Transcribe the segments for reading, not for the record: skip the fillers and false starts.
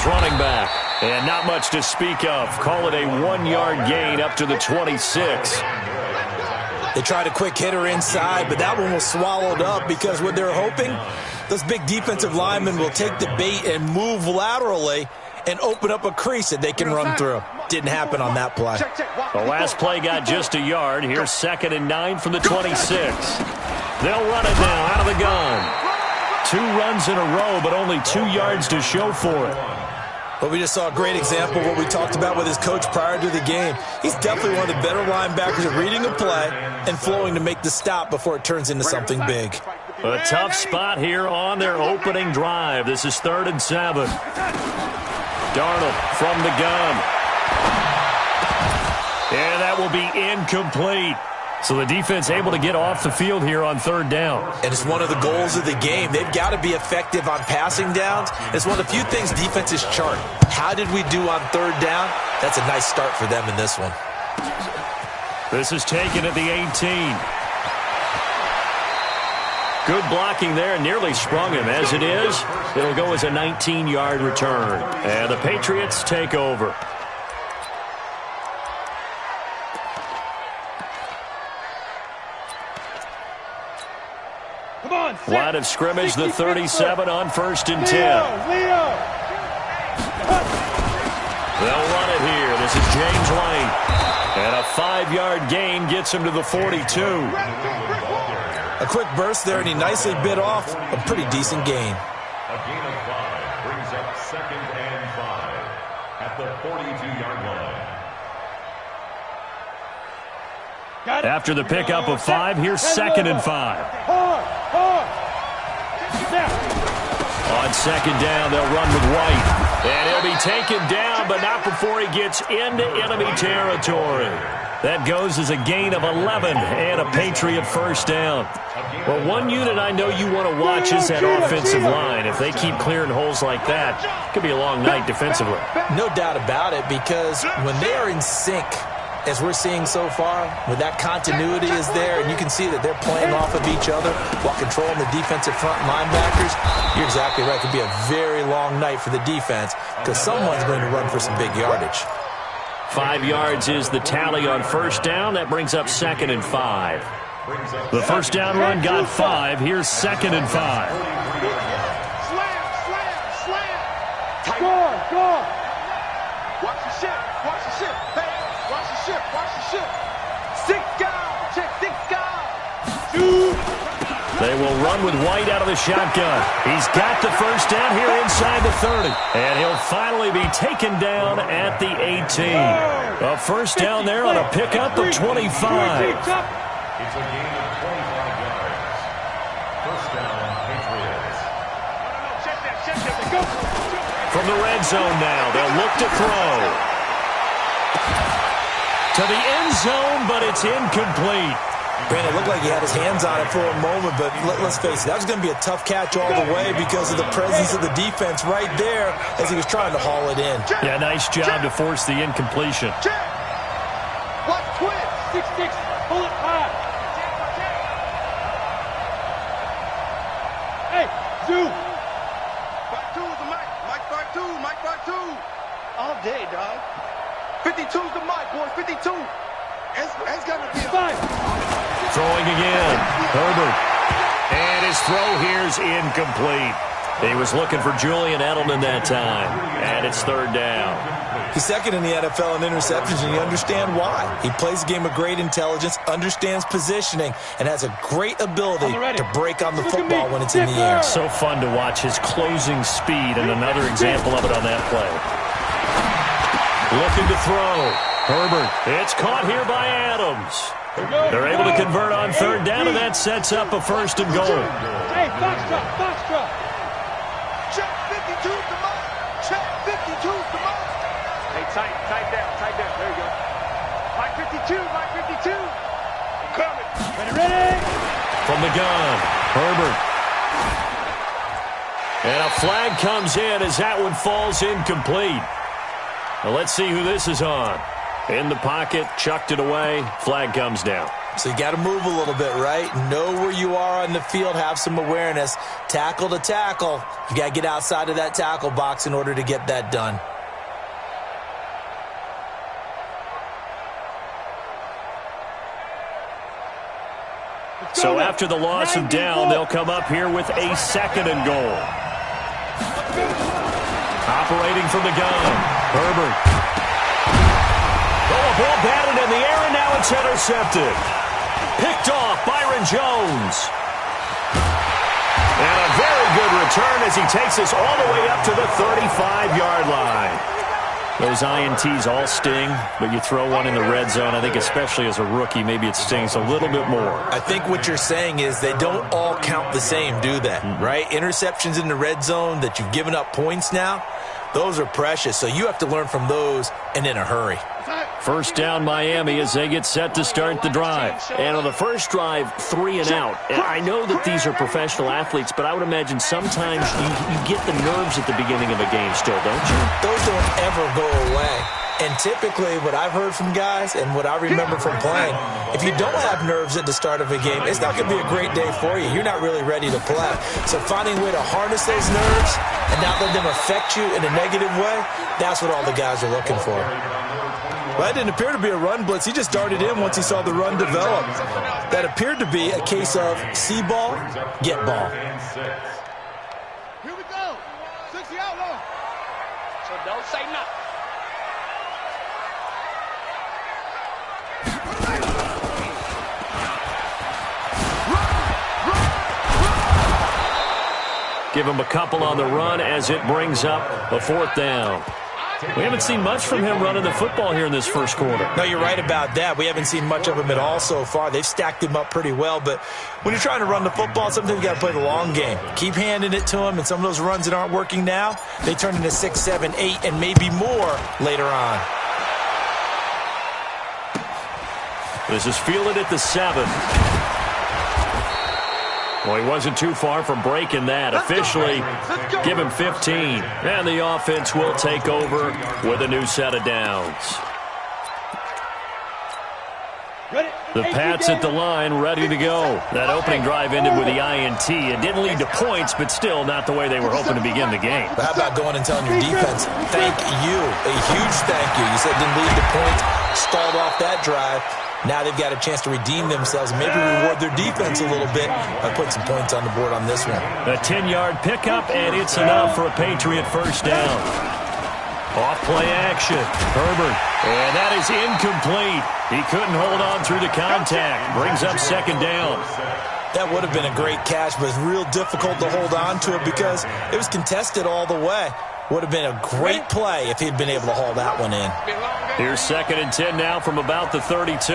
Patriots running back. And not much to speak of. Call it a 1-yard gain up to the 26. They tried a quick hitter inside, but that one was swallowed up because what they're hoping, those big defensive linemen will take the bait and move laterally and open up a crease that they can run through. Didn't happen on that play. The last play got just a yard. Here's 2nd and 9 from the 26. They'll run it now out of the gun. 2 runs in a row, but only 2 yards to show for it. But we just saw a great example of what we talked about with his coach prior to the game. He's definitely one of the better linebackers at reading a play and flowing to make the stop before it turns into something big. A tough spot here on their opening drive. This is 3rd and 7. Darnold from the gun. And that will be incomplete. So the defense able to get off the field here on 3rd down. And it's one of the goals of the game. They've got to be effective on passing downs. It's one of the few things defenses chart. How did we do on 3rd down? That's a nice start for them in this one. This is taken at the 18. Good blocking there. Nearly sprung him. As it is, it'll go as a 19-yard return. And the Patriots take over. Line of scrimmage, the 37 on 1st and 10. They'll run it here. This is James Lane. And a 5-yard gain gets him to the 42. A quick burst there, and he nicely bit off a pretty decent gain. A gain of 5 brings up 2nd and 5 at the 42-yard line. After the pickup of 5, here's 2nd and 5. On 2nd down, they'll run with White. And he'll be taken down, but not before he gets into enemy territory. That goes as a gain of 11 and a Patriot 1st down. Well, one unit I know you want to watch is that offensive line. If they keep clearing holes like that, it could be a long night defensively. No doubt about it, because when they are in sync, as we're seeing so far, when that continuity is there, and you can see that they're playing off of each other while controlling the defensive front linebackers, you're exactly right. It could be a very long night for the defense because someone's going to run for some big yardage. 5 yards is the tally on 1st down. That brings up 2nd and 5. The 1st down run got 5. Here's 2nd and 5. Slam. Score. Watch the ship. Hey, watch the ship. 6 guys. Check 6 guys. 2. They will run with White out of the shotgun. He's got the 1st down here inside the 30. And he'll finally be taken down at the 18. A 1st down there on a pickup of 25. It's a gain of 25 yards. 1st down, Patriots. From the red zone now, they'll look to throw. To the end zone, but it's incomplete. Brandon, it looked like he had his hands on it for a moment, but let's face it, that was going to be a tough catch all the way because of the presence of the defense right there as he was trying to haul it in. Yeah, nice job to force the incompletion. Watch twist. 6-6. Pull it high. Hey, Zoo. 52 is the mic. Mike 52. All day, dog. 52's the mic, boy. 52. It's got to be a 5. Throwing again. Herbert. And his throw here's incomplete. He was looking for Julian Edelman that time. And it's 3rd down. He's 2nd in the NFL in interceptions, and you understand why. He plays a game of great intelligence, understands positioning, and has a great ability to break on the football when it's in the air. So fun to watch his closing speed, and another example of it on that play. Looking to throw. Herbert. It's caught here by Adams. They're able to convert on 3rd down, and that sets up a 1st and goal. Hey, Foxtrot. Check 52 to Mike. Check 52 to Mike. Hey, tight down. There you go. Mike 52. Coming. Ready. From the gun, Herbert. And a flag comes in as that one falls incomplete. Well, let's see who this is on. In the pocket, chucked it away, flag comes down. So you got to move a little bit, right? Know where you are on the field, have some awareness. Tackle to tackle. You got to get outside of that tackle box in order to get that done. So after the loss of down, they'll come up here with a 2nd and goal. Operating from the gun, Herbert. Oh, a ball batted in the air, and now it's intercepted. Picked off Byron Jones. And a very good return as he takes us all the way up to the 35-yard line. Those INTs all sting, but you throw one in the red zone, I think especially as a rookie, maybe it stings a little bit more. I think what you're saying is they don't all count the same, do they? Right? Interceptions in the red zone that you've given up points now, those are precious. So you have to learn from those and in a hurry. First down Miami as they get set to start the drive. And on the first drive, 3 and out. And I know that these are professional athletes, but I would imagine sometimes you get the nerves at the beginning of a game still, don't you? Those don't ever go away. And typically what I've heard from guys and what I remember from playing, if you don't have nerves at the start of a game, it's not going to be a great day for you. You're not really ready to play. So finding a way to harness those nerves and not let them affect you in a negative way, that's what all the guys are looking for. Well, that didn't appear to be a run blitz. He just darted in once he saw the run develop. That appeared to be a case of see ball, get ball. Here we go. 60 out low. So don't say nothing. Give him a couple on the run as it brings up a 4th down. We haven't seen much from him running the football here in this first quarter. No, you're right about that. We haven't seen much of him at all so far. They've stacked him up pretty well, but when you're trying to run the football, sometimes you got to play the long game. Keep handing it to him, and some of those runs that aren't working now, they turn into 6, 7, 8, and maybe more later on. This is fielded at the 7. Well, he wasn't too far from breaking that. Officially, give him 15. And the offense will take over with a new set of downs. The Pats at the line, ready to go. That opening drive ended with the INT. It didn't lead to points, but still not the way they were hoping to begin the game. But how about going and telling your defense, thank you, a huge thank you. You said it didn't lead to points, stalled off that drive. Now they've got a chance to redeem themselves, maybe reward their defense a little bit by putting some points on the board on this one. A 10-yard pickup, and it's enough for a Patriot first down. Off-play action. Herbert. And that is incomplete. He couldn't hold on through the contact. Brings up 2nd down. That would have been a great catch, but it's real difficult to hold on to it because it was contested all the way. Would have been a great play if he'd been able to haul that one in. Here's 2nd and 10 now from about the 32.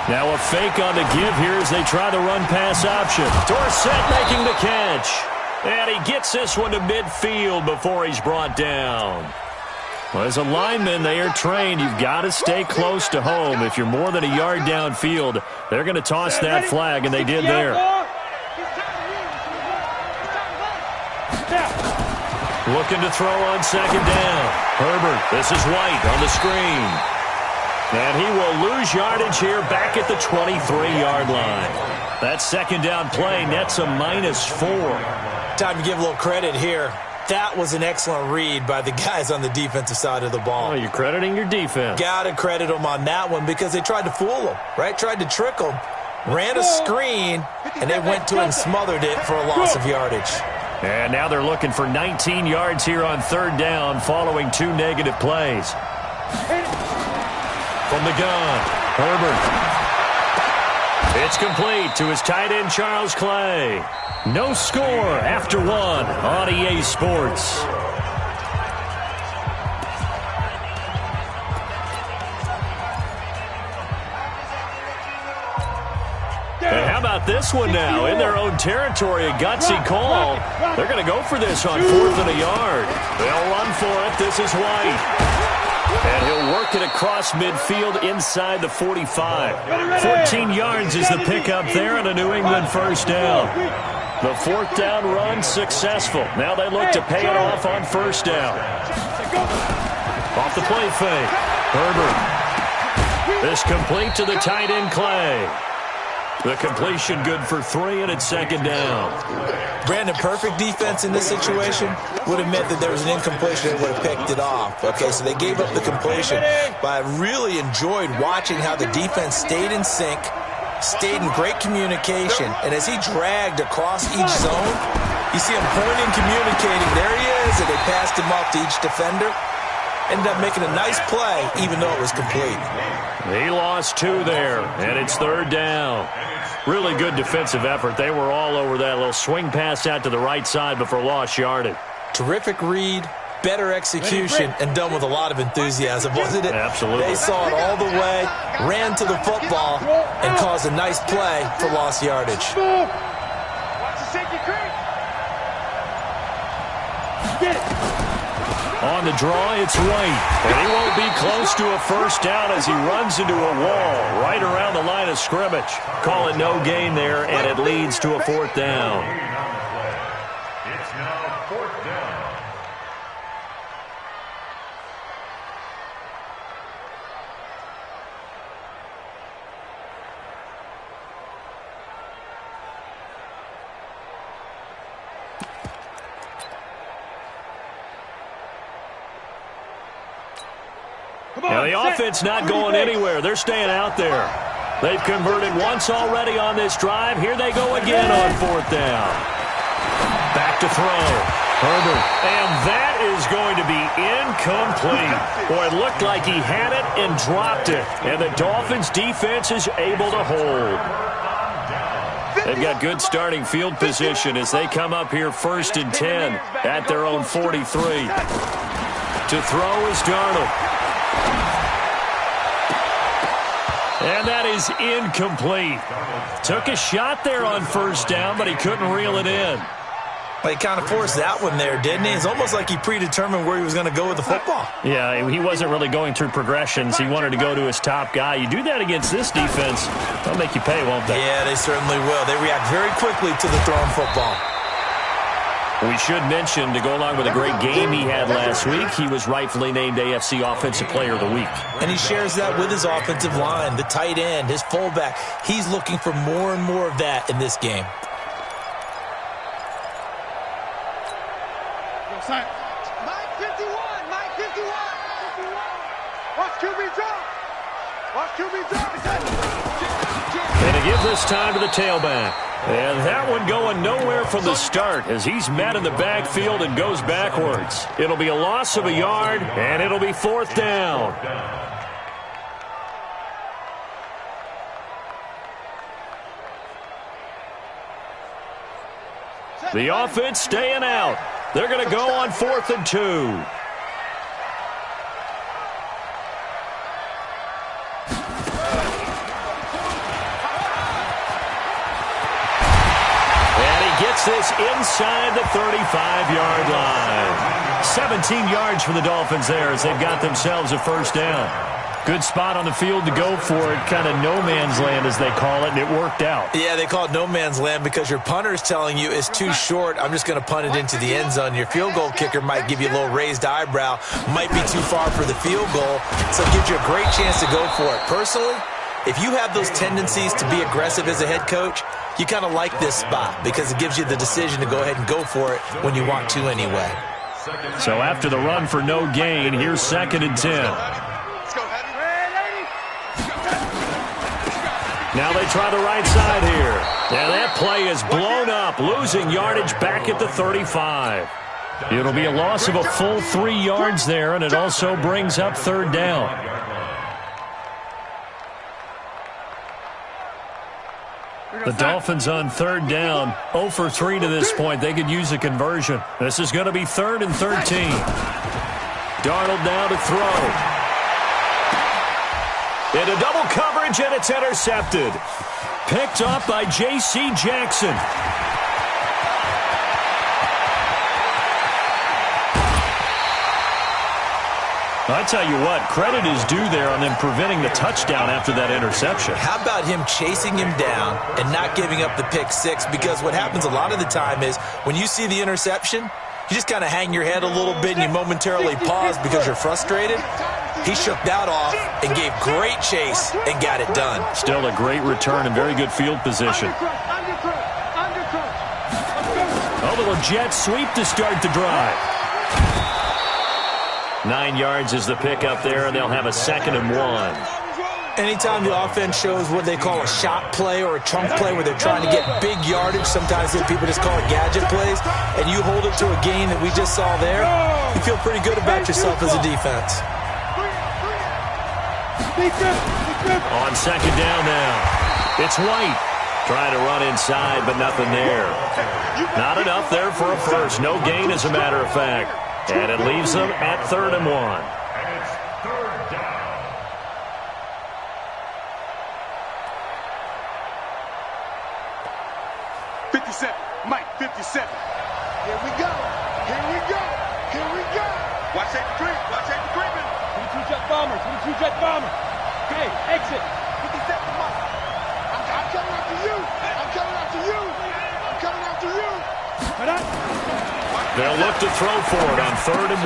Now a fake on the give here as they try the run-pass option. Dorsett making the catch. And he gets this one to midfield before he's brought down. Well, as a lineman, they are trained. You've got to stay close to home. If you're more than a yard downfield, they're going to toss that flag, and they did there. Looking to throw on 2nd down. Herbert, this is White on the screen. And he will lose yardage here back at the 23-yard line. That 2nd down play nets a -4. Time to give a little credit here. That was an excellent read by the guys on the defensive side of the ball. Oh, you're crediting your defense. Got to credit them on that one because they tried to fool them, right? Tried to trick them. Ran a screen, and they went to it and smothered it for a loss of yardage. And now they're looking for 19 yards here on 3rd down following 2 negative plays. From the gun, Herbert. It's complete to his tight end, Charles Clay. No score after 1 on EA Sports. And how about this one now? In their own territory, a gutsy call. They're going to go for this on 4th and a yard. They'll run for it. This is White. And he'll work it across midfield inside the 45. 14 yards is the pickup there and a New England first down. The 4th down run successful. Now they look to pay it off on 1st down. Off off the play fake. Herbert. This complete to the tight end, Clay. The completion good for 3, and it's second down. Brandon, perfect defense in this situation would have meant that there was an incompletion that would have picked it off. Okay, so they gave up the completion. But I really enjoyed watching how the defense stayed in sync, stayed in great communication, and as he dragged across each zone, you see him pointing, communicating. There he is, and they passed him off to each defender. Ended up making a nice play, even though it was complete. He lost 2 there, and it's third down. Really good defensive effort. They were all over that little swing pass out to the right side before lost yardage. Terrific read, better execution, and done with a lot of enthusiasm, wasn't it? Absolutely. They saw it all the way, ran to the football, and caused a nice play for lost yardage. Watch the safety creep. Get it. On the draw, it's White. And he won't be close to a first down as he runs into a wall right around the line of scrimmage. Call it no gain there, and it leads to a fourth down. It's now fourth down. Now, the offense not going anywhere. They're staying out there. They've converted once already on this drive. Here they go again on fourth down. Back to throw. Herbert. And that is going to be incomplete. Boy, it looked like he had it and dropped it. And the Dolphins' defense is able to hold. They've got good starting field position as they come up here 1st and 10 at their own 43. To throw is Darnold. And that is incomplete. Took a shot there on first down, but he couldn't reel it in. Well, he kind of forced that one there, didn't he? It's almost like he predetermined where he was going to go with the football. Yeah, he wasn't really going through progressions. He wanted to go to his top guy. You do that against this defense, they'll make you pay, won't they? Yeah, they certainly will. They react very quickly to the thrown football. We should mention, to go along with a great game he had last week, he was rightfully named AFC Offensive Player of the Week. And he shares that with his offensive line, the tight end, his fullback. He's looking for more and more of that in this game. Mike 51, Mike 51. Watch QB drop. Watch QB drop. And to give this time to the tailback. And that one going nowhere from the start as he's met in the backfield and goes backwards. It'll be a loss of a yard, and it'll be fourth down. The offense staying out. They're going to go on 4th and 2. This inside the 35-yard line. 17 yards for the Dolphins there as they've got themselves a first down. Good spot on the field to go for it. Kind of no man's land, as they call it, and it worked out. Yeah, they call it no man's land because your punter is telling you it's too short. I'm just going to punt it into the end zone. Your field goal kicker might give you a little raised eyebrow. Might be too far for the field goal, so it gives you a great chance to go for it. Personally, if you have those tendencies to be aggressive as a head coach, you kind of like this spot because it gives you the decision to go ahead and go for it when you want to anyway. So after the run for no gain, here's 2nd and 10. Now they try the right side here. And that play is blown up, losing yardage back at the 35. It'll be a loss of a full 3 yards there, and it also brings up third down. The Dolphins on third down, 0 for 3 to this point. They could use a conversion. This is going to be 3rd and 13. Darnold now to throw. Into double coverage, and it's intercepted. Picked off by J.C. Jackson. I tell you what, credit is due there on them preventing the touchdown after that interception. How about him chasing him down and not giving up the pick six? Because what happens a lot of the time is when you see the interception, you just kind of hang your head a little bit and you momentarily pause because you're frustrated. He shook that off and gave great chase and got it done. Still a great return and very good field position. A little jet sweep to start the drive. 9 yards is the pickup there, and they'll have a 2nd and 1. Anytime the offense shows what they call a shot play or a chunk play where they're trying to get big yardage, sometimes people just call it gadget plays, and you hold it to a gain that we just saw there, you feel pretty good about yourself as a defense. On 2nd down now, it's White. Trying to run inside, but nothing there. Not enough there for a first. No gain, as a matter of fact. And it leaves them at 3rd and 1. And it's 3rd down. 57, Mike, 57. Here we go. Here we go. Here we go. Watch that creep. Watch that creeping. 22 jet bomber. 22 jet bomber. Okay, exit. 57, Mike. I'm coming after you. I'm coming after you. I'm coming after you. They'll look to throw for it on 3rd and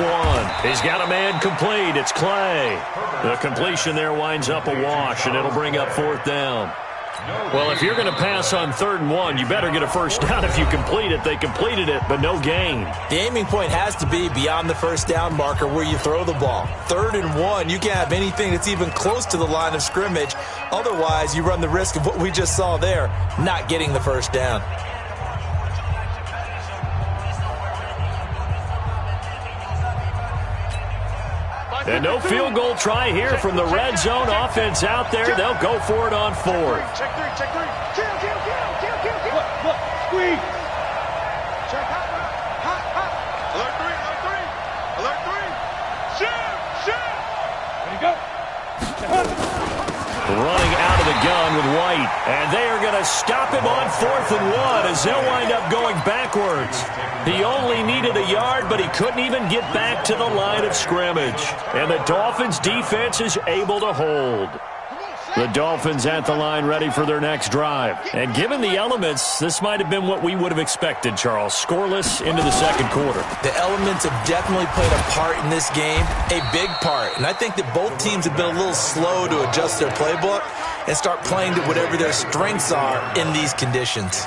1. He's got a man complete. It's Clay. The completion there winds up a wash, and it'll bring up 4th down. Well, if you're going to pass on 3rd and 1, you better get a first down if you complete it. They completed it, but no gain. The aiming point has to be beyond the first down marker where you throw the ball. 3rd and 1, you can't have anything that's even close to the line of scrimmage. Otherwise, you run the risk of what we just saw there, not getting the first down. And no field goal try here from the red zone offense out there. They'll go for it on 4th. Check 3, check 3. Kill. Look, squeeze. Check hot. Alert 3. Shoot. Ready to go. Running out of the gun with White. And they are going to stop him on 4th and 1 as they'll wind up going backwards. He only needed a yard, but he couldn't even get back to the line of scrimmage. And the Dolphins' defense is able to hold. The Dolphins at the line ready for their next drive. And given the elements, this might have been what we would have expected, Charles. Scoreless into the 2nd quarter. The elements have definitely played a part in this game, a big part. And I think that both teams have been a little slow to adjust their playbook and start playing to whatever their strengths are in these conditions.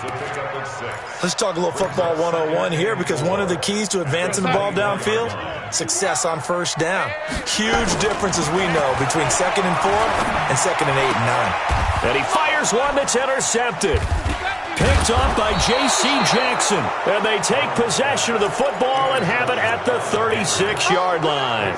Let's talk a little football 101 here, because one of the keys to advancing the ball downfield, success on first down. Huge difference, as we know, between 2nd and 4 and 2nd and 8 and 9. And he fires one that's intercepted. Picked off by J.C. Jackson. And they take possession of the football and have it at the 36-yard line.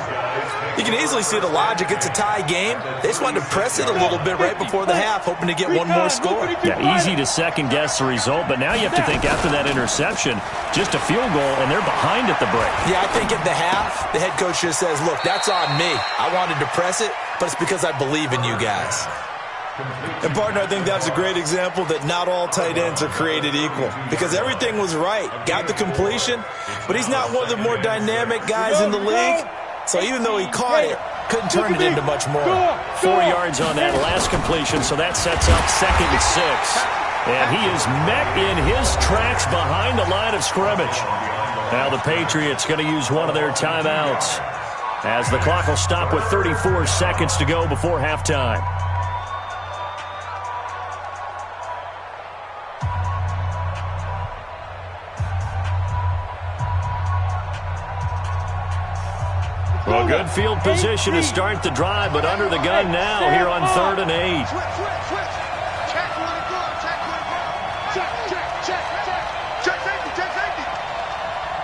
You can easily see the logic. It's a tie game. They just wanted to press it a little bit right before the half, hoping to get one more score. Yeah, easy to second-guess the result, but now you have to think after that interception, just a field goal, and they're behind at the break. Yeah, I think at the half, the head coach just says, look, that's on me. I wanted to press it, but it's because I believe in you guys. And, partner, I think that's a great example that not all tight ends are created equal, because everything was right. Got the completion, but he's not one of the more dynamic guys in the league. So even though he caught it, couldn't turn it into much more. 4 yards on that last completion, so that sets up 2nd and 6. And he is met in his tracks behind the line of scrimmage. Now the Patriots going to use one of their timeouts as the clock will stop with 34 seconds to go before halftime. Well, good field position to start the drive, but under the gun now here on 3rd and 8. Switch. Check when it goes. Check safety.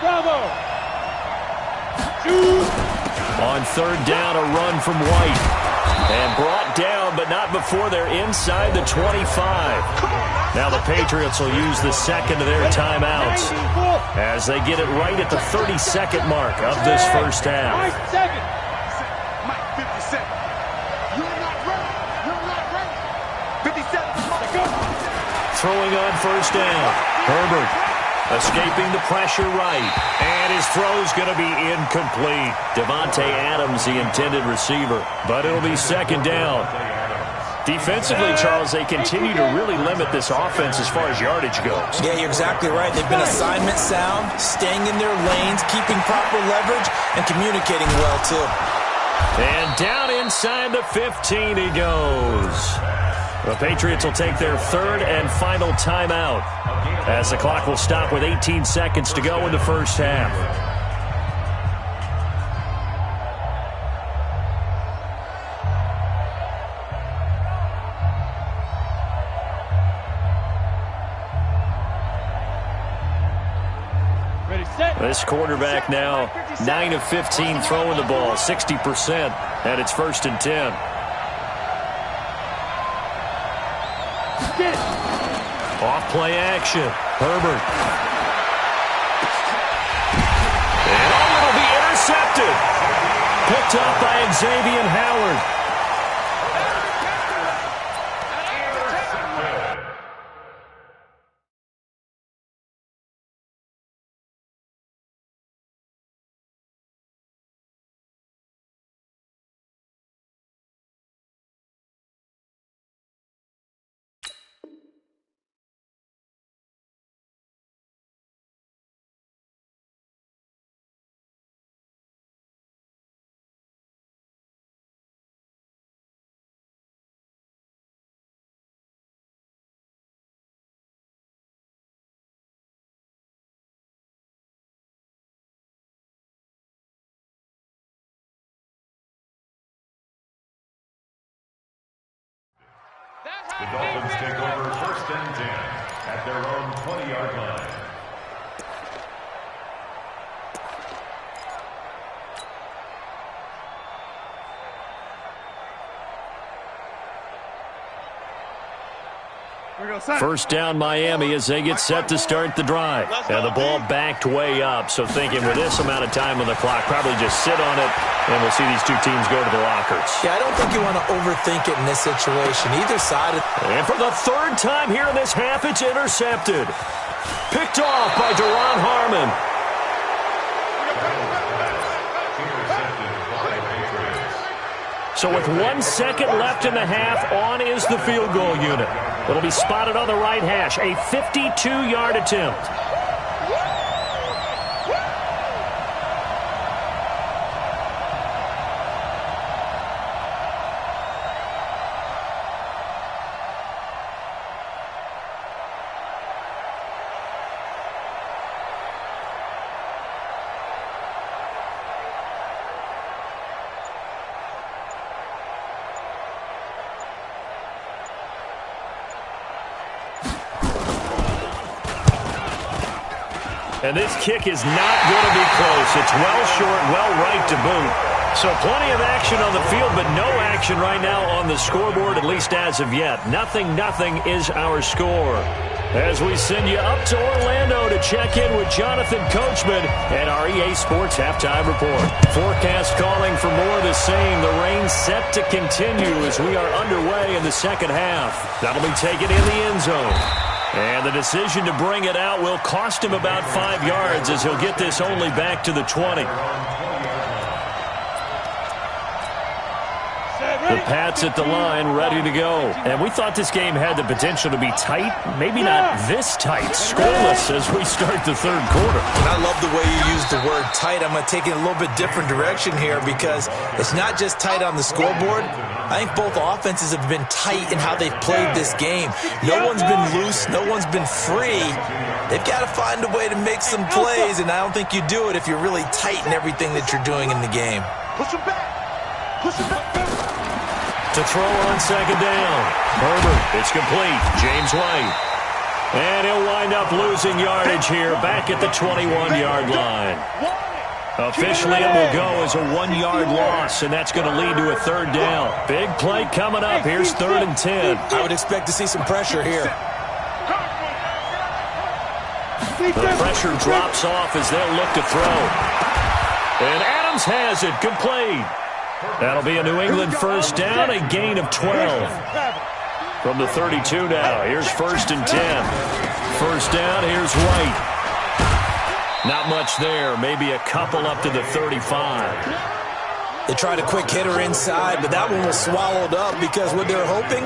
Bravo. On 3rd down, a run from White. And brought down, but not before they're inside the 25. Now the Patriots will use the 2nd of their timeouts as they get it right at the 32nd mark of this first half. Mike, 57. You're not ready. 57. Throwing on first down. Herbert escaping the pressure right. And his throw's going to be incomplete. Devontae Adams, the intended receiver. But it'll be 2nd down. Defensively, Charles, they continue to really limit this offense as far as yardage goes. Yeah, you're exactly right. They've been assignment sound, staying in their lanes, keeping proper leverage, and communicating well, too. And down inside the 15 he goes. The Patriots will take their third and final timeout as the clock will stop with 18 seconds to go in the first half. This quarterback now 9 of 15 throwing the ball, 60%, and it's 1st and 10. Off play action. Herbert. And it'll be intercepted. Picked up by Xavier Howard. The Dolphins take over 1st and 10 at their own 20-yard line. First down Miami as they get set to start the drive. And the ball backed way up. So thinking with this amount of time on the clock, probably just sit on it, and we'll see these two teams go to the lockers. Yeah, I don't think you want to overthink it in this situation. Either side. And for the third time here in this half, it's intercepted. Picked off by Duron Harmon. So with 1 second left in the half, on is the field goal unit. It'll be spotted on the right hash. A 52-yard attempt. And this kick is not going to be close. It's well short, well right to boot. So plenty of action on the field, but no action right now on the scoreboard, at least as of yet. Nothing is our score. As we send you up to Orlando to check in with Jonathan Coachman and our EA Sports Halftime Report. Forecast calling for more of the same. The rain set to continue as we are underway in the second half. That'll be taken in the end zone. And the decision to bring it out will cost him about 5 yards as he'll get this only back to the 20. The Pats at the line, ready to go. And we thought this game had the potential to be tight. Maybe not this tight. Scoreless as we start the third quarter. And I love the way you use the word tight. I'm going to take it a little bit different direction here because it's not just tight on the scoreboard. I think both offenses have been tight in how they've played this game. No one's been loose. No one's been free. They've got to find a way to make some plays, and I don't think you do it if you're really tight in everything that you're doing in the game. Push him back. Push him back. To throw on second down. Herbert, it's complete. James White. And he'll wind up losing yardage here back at the 21-yard line. Officially, it will go as a 1-yard loss, and that's going to lead to a third down. Big play coming up. Here's 3rd and 10. I would expect to see some pressure here. The pressure drops off as they'll look to throw. And Adams has it complete. That'll be a New England first down, a gain of 12. From the 32 now, here's 1st and 10. First down, here's White. Not much there, maybe a couple up to the 35. They tried a quick hitter inside, but that one was swallowed up because what they're hoping,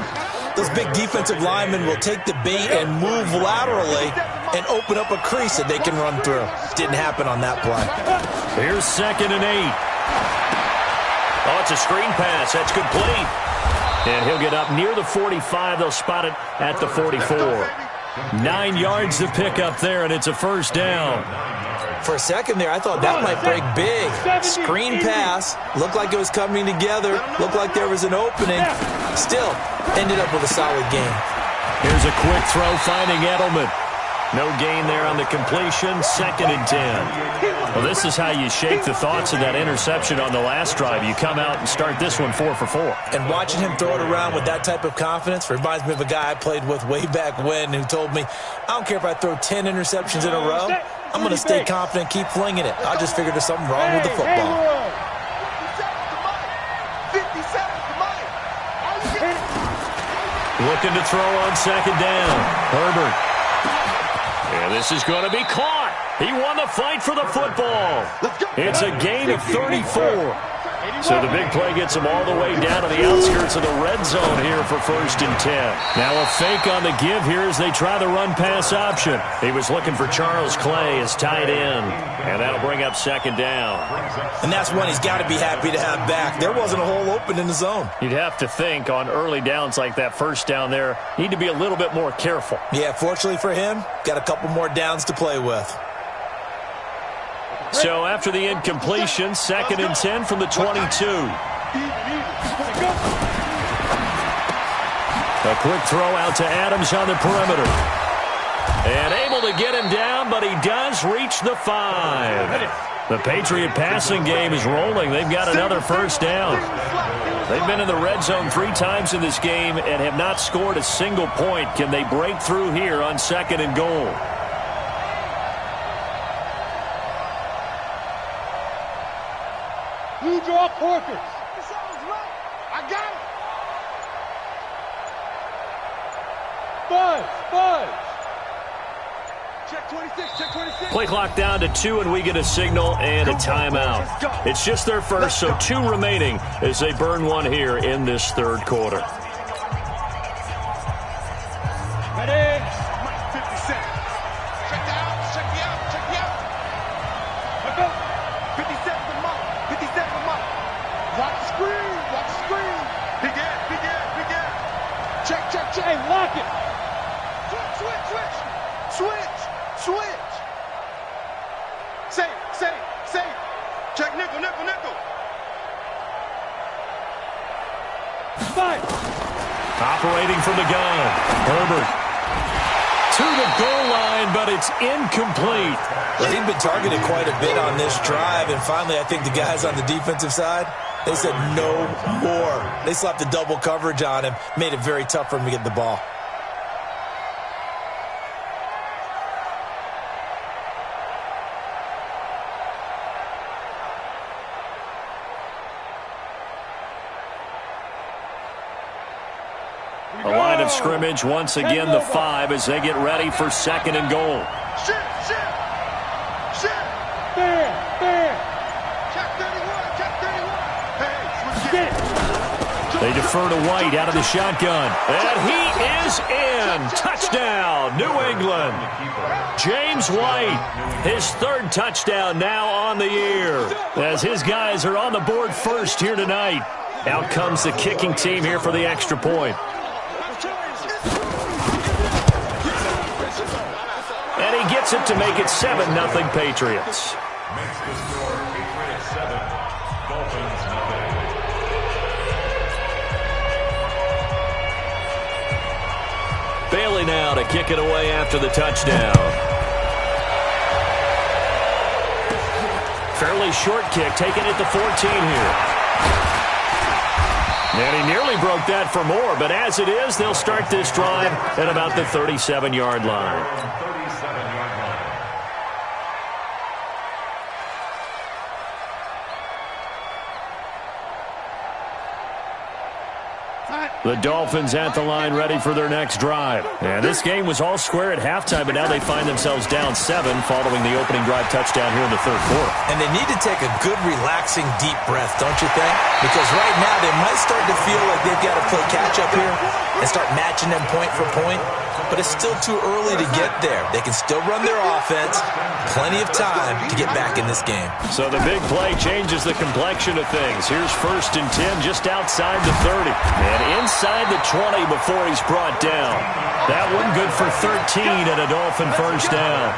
those big defensive linemen will take the bait and move laterally and open up a crease that they can run through. Didn't happen on that play. Here's 2nd and 8. Oh, it's a screen pass. That's complete. And he'll get up near the 45. They'll spot it at the 44. 9 yards to pick up there, and it's a first down. For a second there, I thought that might break big. Screen pass. Looked like it was coming together. Looked like there was an opening. Still, ended up with a solid game. Here's a quick throw finding Edelman. No gain there on the completion. 2nd and 10. Well, this is how you shake the thoughts of that interception on the last drive. You come out and start this one 4 for 4. And watching him throw it around with that type of confidence reminds me of a guy I played with way back when who told me, I don't care if I throw 10 interceptions in a row. I'm going to stay confident, keep flinging it. I just figured there's something wrong with the football. Looking to throw on 2nd down. Herbert. And this is going to be caught. He won the fight for the football. It's a gain of 34. So the big play gets him all the way down to the outskirts of the red zone here for 1st and 10. Now a fake on the give here as they try the run-pass option. He was looking for Charles Clay as tight end, and that'll bring up 2nd down. And that's one he's got to be happy to have back. There wasn't a hole open in the zone. You'd have to think on early downs like that first down there, need to be a little bit more careful. Yeah, fortunately for him, got a couple more downs to play with. So after the incompletion, 2nd and 10 from the 22. A quick throw out to Adams on the perimeter. And able to get him down, but he does reach the 5. The Patriot passing game is rolling. They've got another first down. They've been in the red zone 3 times in this game and have not scored a single point. Can they break through here on 2nd and goal? Blue draw Corkers. I got it. Buzz. Check 26, check 26. Play clock down to 2, and we get a signal and a timeout. It's just their first, so 2 remaining as they burn one here in this 3rd quarter. Ready? 50 seconds. Check the out, check the out, check the out. Let go. 50 seconds a month. 50 seconds a month. Watch the screen, watch the screen. Big ass, big ass, big ass. Check, check, check. Hey, lock it. Switch. Say. Check nickel. Five. Operating from the gun. Herbert to the goal line, but it's incomplete. Well, he'd been targeted quite a bit on this drive, and finally I think the guys on the defensive side, they said no more. They slapped the double coverage on him, made it very tough for him to get the ball. A line of scrimmage once again, the 5 as they get ready for 2nd and goal. Shit. Fair. Check 31. Hey, They defer to White out of the shotgun. And he is in. Touchdown, New England. James White, his 3rd touchdown now on the year, as his guys are on the board first here tonight. Out comes the kicking team here for the extra point. And he gets it to make it 7-0 Patriots. Makes the score Patriots 7, Dolphins nothing. Bailey now to kick it away after the touchdown. Fairly short kick, taken at the 14 here. And he nearly broke that for more, but as it is, they'll start this drive at about the 37-yard line. 37-yard line. Time. The Dolphins at the line ready for their next drive. And this game was all square at halftime, but now they find themselves down 7 following the opening drive touchdown here in the third quarter. And they need to take a good, relaxing, deep breath, don't you think? Because right now they might start to feel like they've got to play catch-up here and start matching them point for point. But it's still too early to get there. They can still run their offense. Plenty of time to get back in this game. So the big play changes the complexion of things. Here's 1st and 10 just outside the 30. And inside the 20 before he's brought down. That one good for 13 and a Dolphin first down.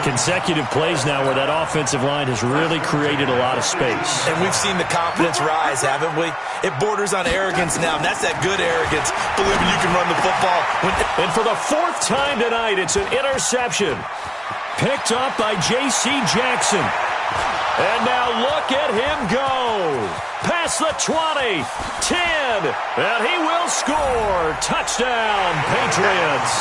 Consecutive plays now where that offensive line has really created a lot of space. And we've seen the confidence rise, haven't we? It borders on arrogance now, and that's that good arrogance, believing you can run the football. And for the 4th time tonight, it's an interception. Picked up by J.C. Jackson. And now look at him go. Past the 20, 10, and he will score. Touchdown, Patriots.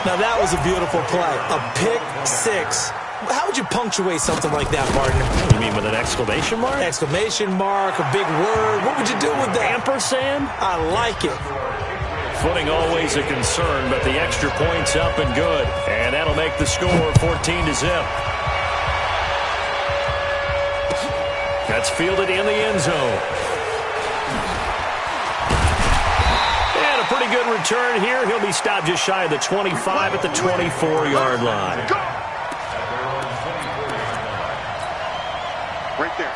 Now that was a beautiful play. A pick 6. How would you punctuate something like that, partner? You mean with an exclamation mark? Exclamation mark, a big word. What would you do with that? Ampersand? I like it. Footing always a concern, but the extra point's up and good. And that'll make the score 14-0. That's fielded in the end zone. And a pretty good return here. He'll be stopped just shy of the 25 at the 24-yard line.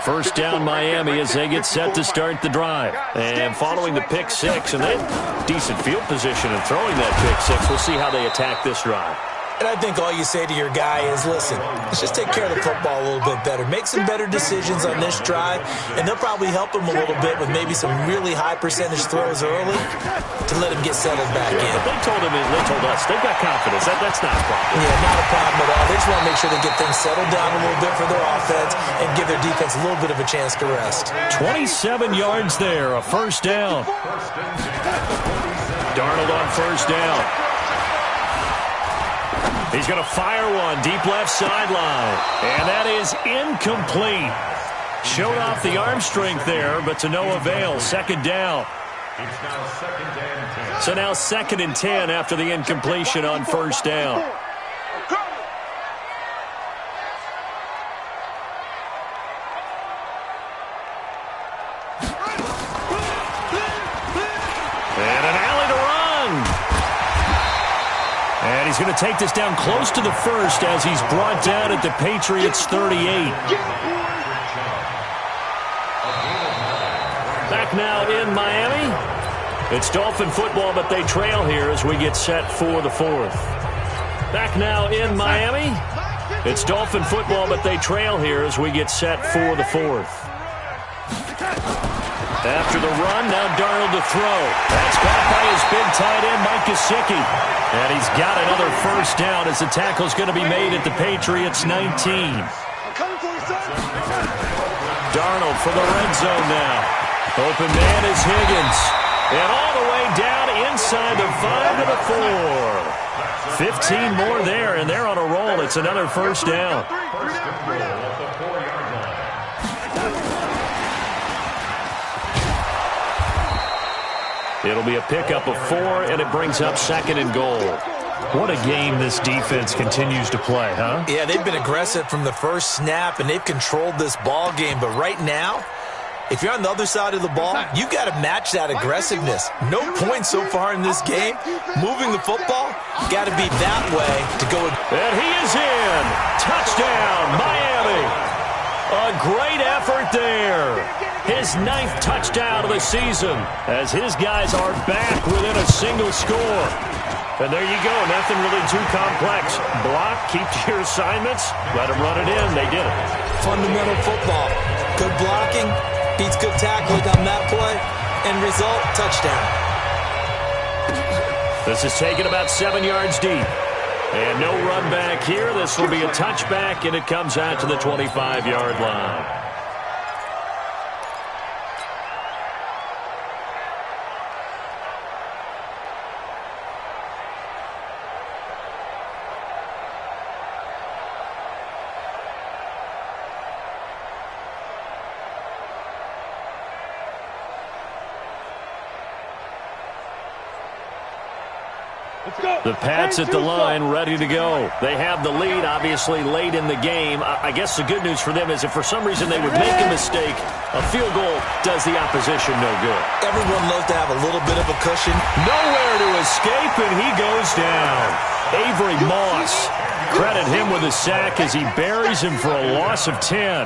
First down Miami as they get set to start the drive. And following the pick 6, and they have decent field position in throwing that pick 6. We'll see how they attack this drive. And I think all you say to your guy is, listen, let's just take care of the football a little bit better. Make some better decisions on this drive, and they'll probably help him a little bit with maybe some really high percentage throws early to let him get settled back in. But they told us, they've got confidence. That's not a problem. Yeah, not a problem at all. They just want to make sure they get things settled down a little bit for their offense and give their defense a little bit of a chance to rest. 27 yards there, a first down. Darnold on first down. He's going to fire one deep left sideline. And that is incomplete. Showed off the arm strength there, but to no avail. Second down. So now 2nd and 10 after the incompletion on first down. And an alley to run. And he's going to take this down close to the 1st as he's brought down at the Patriots 38. Back now in Miami. It's Dolphin football, but they trail here as we get set for the 4th. Back now in Miami. It's Dolphin football, but they trail here as we get set for the 4th. After the run, now Darnold to throw. That's caught by his big tight end, Mike Gesicki. And he's got another first down as the tackle's going to be made at the Patriots 19. Darnold for the red zone now. Open man is Higgins. And all the way down inside the 5 to the 4. 15 more there, and they're on a roll. It's another first down. It'll be a pickup of 4, and it brings up 2nd and goal. What a game this defense continues to play, huh? Yeah, they've been aggressive from the first snap, and they've controlled this ball game. But right now, if you're on the other side of the ball, you've got to match that aggressiveness. No points so far in this game. Moving the football, got to be that way to go. And he is in. Touchdown, Miami. A great effort there. His 9th touchdown of the season as his guys are back within a single score. And there you go. Nothing really too complex. Block, keep to your assignments, let them run it in. They did it. Fundamental football. Good blocking. Beats good tackling on that play. End result, touchdown. This is taken about 7 yards deep. And no run back here. This will be a touchback, and it comes out to the 25-yard line. The Pats at the line, ready to go. They have the lead, obviously, late in the game. I guess the good news for them is if for some reason they would make a mistake, a field goal does the opposition no good. Everyone loves to have a little bit of a cushion. Nowhere to escape, and he goes down. Avery Moss, credit him with a sack as he buries him for a loss of 10.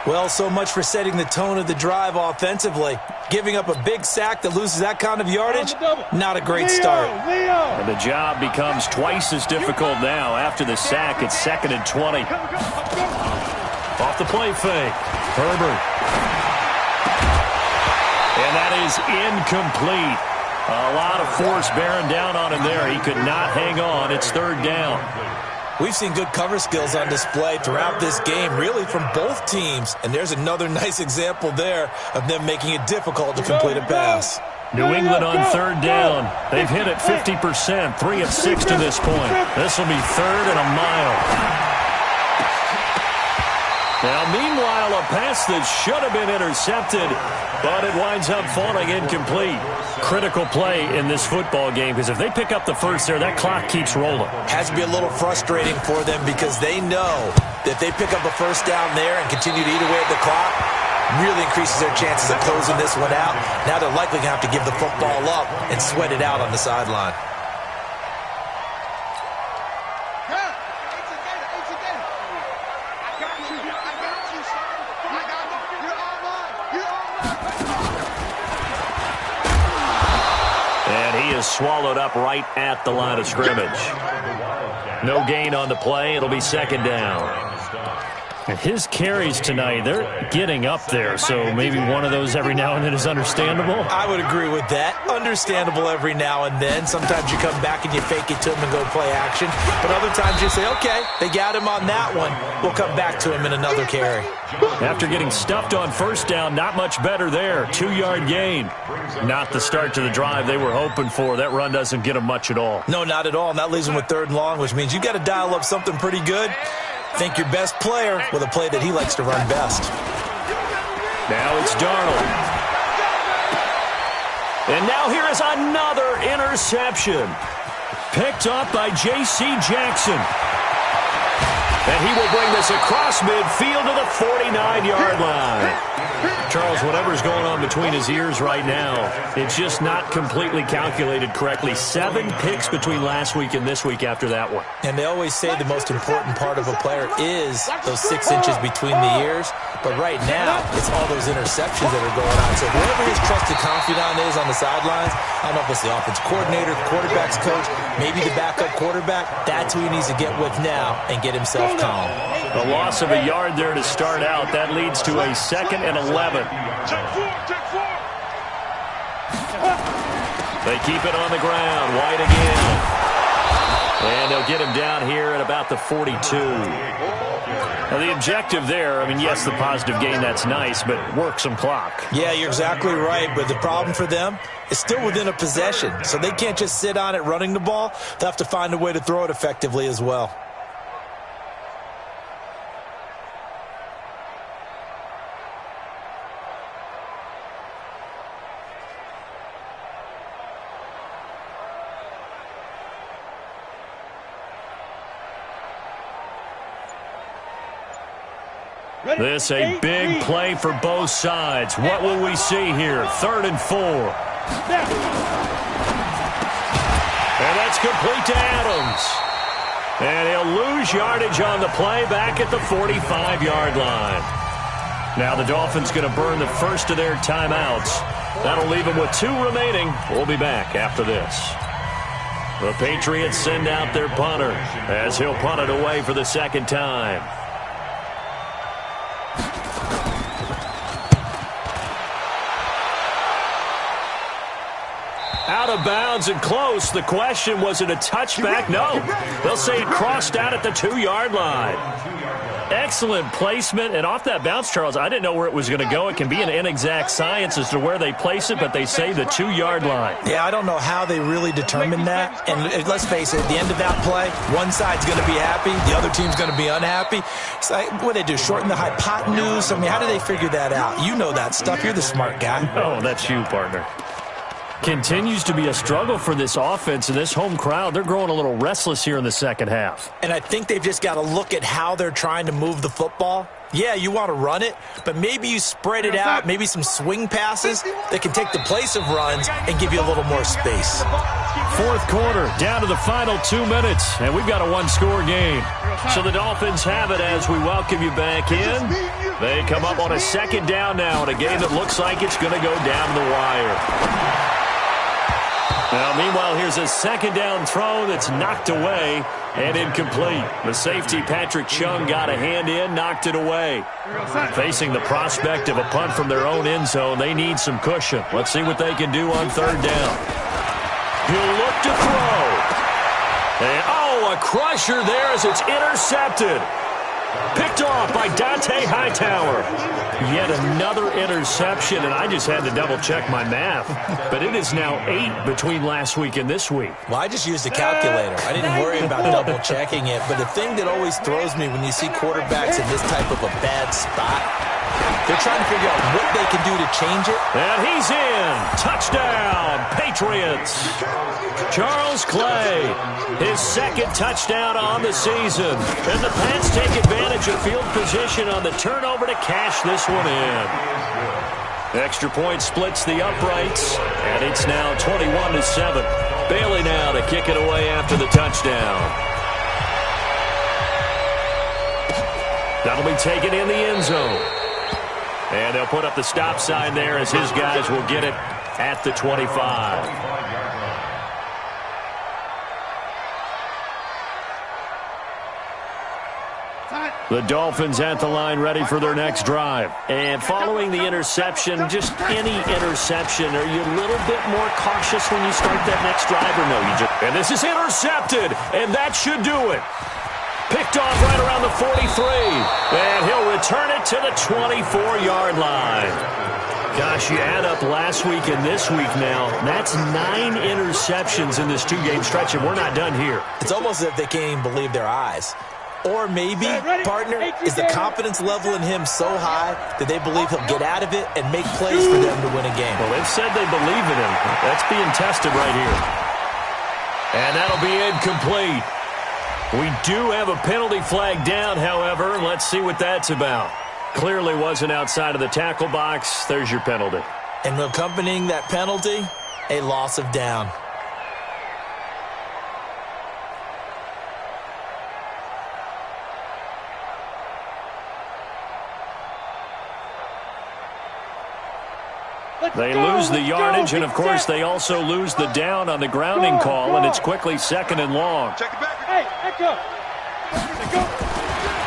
Well, so much for setting the tone of the drive offensively. Giving up a big sack that loses that kind of yardage, not a great start. And the job becomes twice as difficult now. After the sack, it's 2nd and 20. Off the play fake. Herbert. And that is incomplete. A lot of force bearing down on him there. He could not hang on. It's 3rd down. We've seen good cover skills on display throughout this game, really from both teams. And there's another nice example there of them making it difficult to complete a pass. New England on 3rd down. They've hit it 50%, 3 of 6 to this point. This will be 3rd and a mile. Now, meanwhile, a pass that should have been intercepted, but it winds up falling incomplete. Critical play in this football game, because if they pick up the first there, that clock keeps rolling. Has to be a little frustrating for them because they know that if they pick up a first down there and continue to eat away at the clock, really increases their chances of closing this one out. Now they're likely going to have to give the football up and sweat it out on the sideline. Swallowed up right at the line of scrimmage. No gain on the play. It'll be 2nd down. And his carries tonight, they're getting up there, so maybe one of those every now and then is understandable. I would agree with that. Understandable every now and then. Sometimes you come back and you fake it to him and go play action. But other times you say, okay, they got him on that one. We'll come back to him in another carry. After getting stuffed on 1st down, not much better there. 2-yard gain. Not the start to the drive they were hoping for. That run doesn't get them much at all. No, not at all. And that leaves them with 3rd and long, which means you've got to dial up something pretty good. Think your best player with a play that he likes to run best. Now it's Darnold. And now here is another interception. Picked up by J.C. Jackson. And he will bring this across midfield to the 49-yard line. Charles, whatever's going on between his ears right now, it's just not completely calculated correctly. 7 picks between last week and this week after that one. And they always say the most important part of a player is those 6 inches between the ears. But right now, it's all those interceptions that are going on. So whoever his trusted confidant is on the sidelines, I don't know if it's the offense coordinator, the quarterback's coach, maybe the backup quarterback, that's who he needs to get with now and get himself calm. A loss of a yard there to start out. That leads to a 2nd and 11. They keep it on the ground. White again. And they'll get him down here at about the 42. Now, the objective there, I mean, yes, the positive gain, that's nice, but work some clock. Yeah, you're exactly right, but the problem for them is still within a possession, so they can't just sit on it running the ball. They'll have to find a way to throw it effectively as well. This a big play for both sides. What will we see here? 3rd and 4. And that's complete to Adams. And he'll lose yardage on the play back at the 45-yard line. Now the Dolphins going to burn the first of their timeouts. That'll leave them with 2 remaining. We'll be back after this. The Patriots send out their punter as he'll punt it away for the 2nd time. Out of bounds and close. The question, was it a touchback? No. They'll say it crossed out at the 2-yard line. Excellent placement. And off that bounce, Charles, I didn't know where it was going to go. It can be an inexact science as to where they place it, but they say the 2-yard line. Yeah, I don't know how they really determine that. And let's face it, at the end of that play, one side's going to be happy, the other team's going to be unhappy. It's like, what do they do, shorten the hypotenuse? I mean, how do they figure that out? You know that stuff. You're the smart guy. Oh, that's you, partner. Continues to be a struggle for this offense, and this home crowd, they're growing a little restless here in the second half. And I think they've just got to look at how they're trying to move the football. Yeah, you want to run it, but maybe you spread it out, maybe some swing passes that can take the place of runs and give you a little more space. Fourth quarter, down to the final 2 minutes, and we've got a one-score game. So the Dolphins have it as we welcome you back in. They come up on a second down now in a game that looks like it's going to go down the wire. Now, meanwhile, here's a second down throw that's knocked away and incomplete. The safety, Patrick Chung, got a hand in, knocked it away. Facing the prospect of a punt from their own end zone, they need some cushion. Let's see what they can do on third down. He'll look to throw. And, a crusher there as it's intercepted. Picked off by Dante Hightower. Yet another interception, and I just had to double-check my math. But it is now 8 between last week and this week. Well, I just used a calculator. I didn't worry about double-checking it. But the thing that always throws me when you see quarterbacks in this type of a bad spot, they're trying to figure out what they can do to change it. And he's in. Touchdown, Patriots. Charles Clay, his second touchdown on the season. And the Pats take advantage of field position on the turnover to cash this one in. Extra point splits the uprights, and it's now 21-7. Bailey now to kick it away after the touchdown. That'll be taken in the end zone. And they'll put up the stop sign there as his guys will get it at the 25. The Dolphins at the line ready for their next drive. And following the interception, just any interception, are you a little bit more cautious when you start that next drive or no? And this is intercepted, and that should do it. Picked off right around the 43. And he'll return it to the 24-yard line. Gosh, you add up last week and this week now, that's 9 interceptions in this 2-game stretch, and we're not done here. It's almost as if they can't even believe their eyes. Or maybe, partner, is the confidence level in him so high that they believe he'll get out of it and make plays for them to win a game. Well, they've said they believe in him. That's being tested right here. And that'll be incomplete. We do have a penalty flag down, however. Let's see what that's about. Clearly wasn't outside of the tackle box. There's your penalty. And accompanying that penalty, a loss of down. They lose the yardage, and, of course, they also lose the down on the grounding call, and it's quickly 2nd and long. Hey, echo.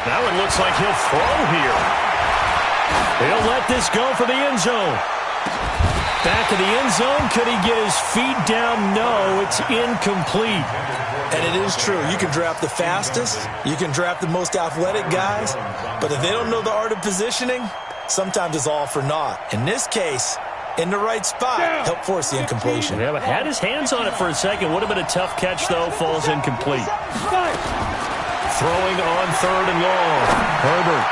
Now it looks like he'll throw here. He'll let this go for the end zone. Back of the end zone. Could he get his feet down? No, it's incomplete. And it is true. You can draft the fastest. You can draft the most athletic guys. But if they don't know the art of positioning, sometimes it's all for naught. In this case, in the right spot, help force the incompletion. Yeah, but had his hands on it for a second. Would have been a tough catch, though. Falls incomplete. Throwing on 3rd and long. Herbert.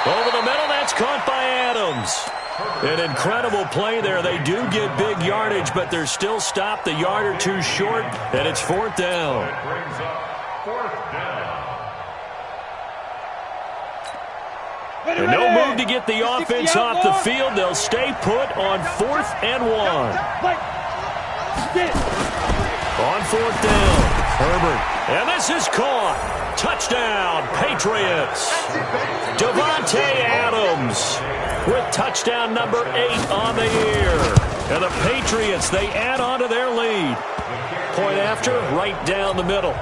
Over the middle, that's caught by Adams. An incredible play there. They do get big yardage, but they're still stopped a yard or two short, and it's 4th down. That brings up 4th down. And no move to get the offense off the field. They'll stay put on 4th and 1. On 4th down, Herbert. And this is caught. Touchdown, Patriots. Devontae Adams with touchdown number 8 on the year. And the Patriots, they add on to their lead. Point after, right down the middle.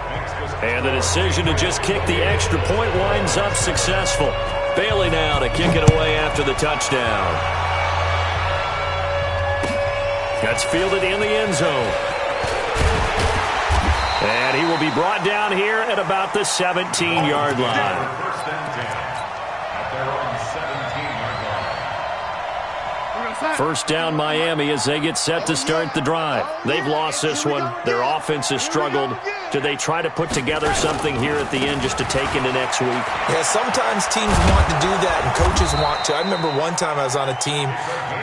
And the decision to just kick the extra point winds up successful. Bailey now to kick it away after the touchdown. That's fielded in the end zone. And he will be brought down here at about the 17-yard line. First and 10 at their own 17-yard line. First down Miami as they get set to start the drive. They've lost this one. Their offense has struggled. Do they try to put together something here at the end just to take into next week? Yeah, sometimes teams want to do that and coaches want to. I remember one time I was on a team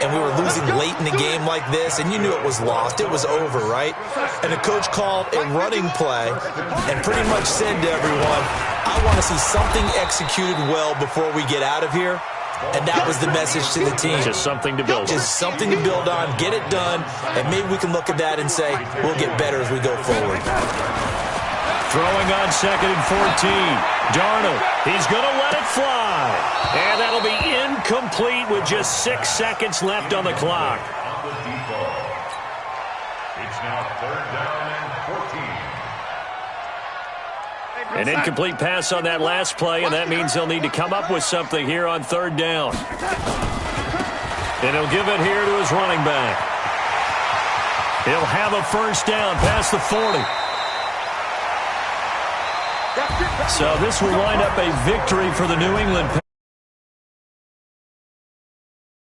and we were losing late in the game like this, and you knew it was lost. It was over, right? And the coach called a running play and pretty much said to everyone, I want to see something executed well before we get out of here. And that was the message to the team. Just something to build on. Just something to build on, get it done, and maybe we can look at that and say, we'll get better as we go forward. Throwing on 2nd and 14. Darnold, he's going to let it fly. And that'll be incomplete with just 6 seconds left on the clock. It's now 3rd down and 14. An incomplete pass on that last play, and that means they'll need to come up with something here on 3rd down. And he'll give it here to his running back. He'll have a first down past the 40. So this will wind up a victory for the New England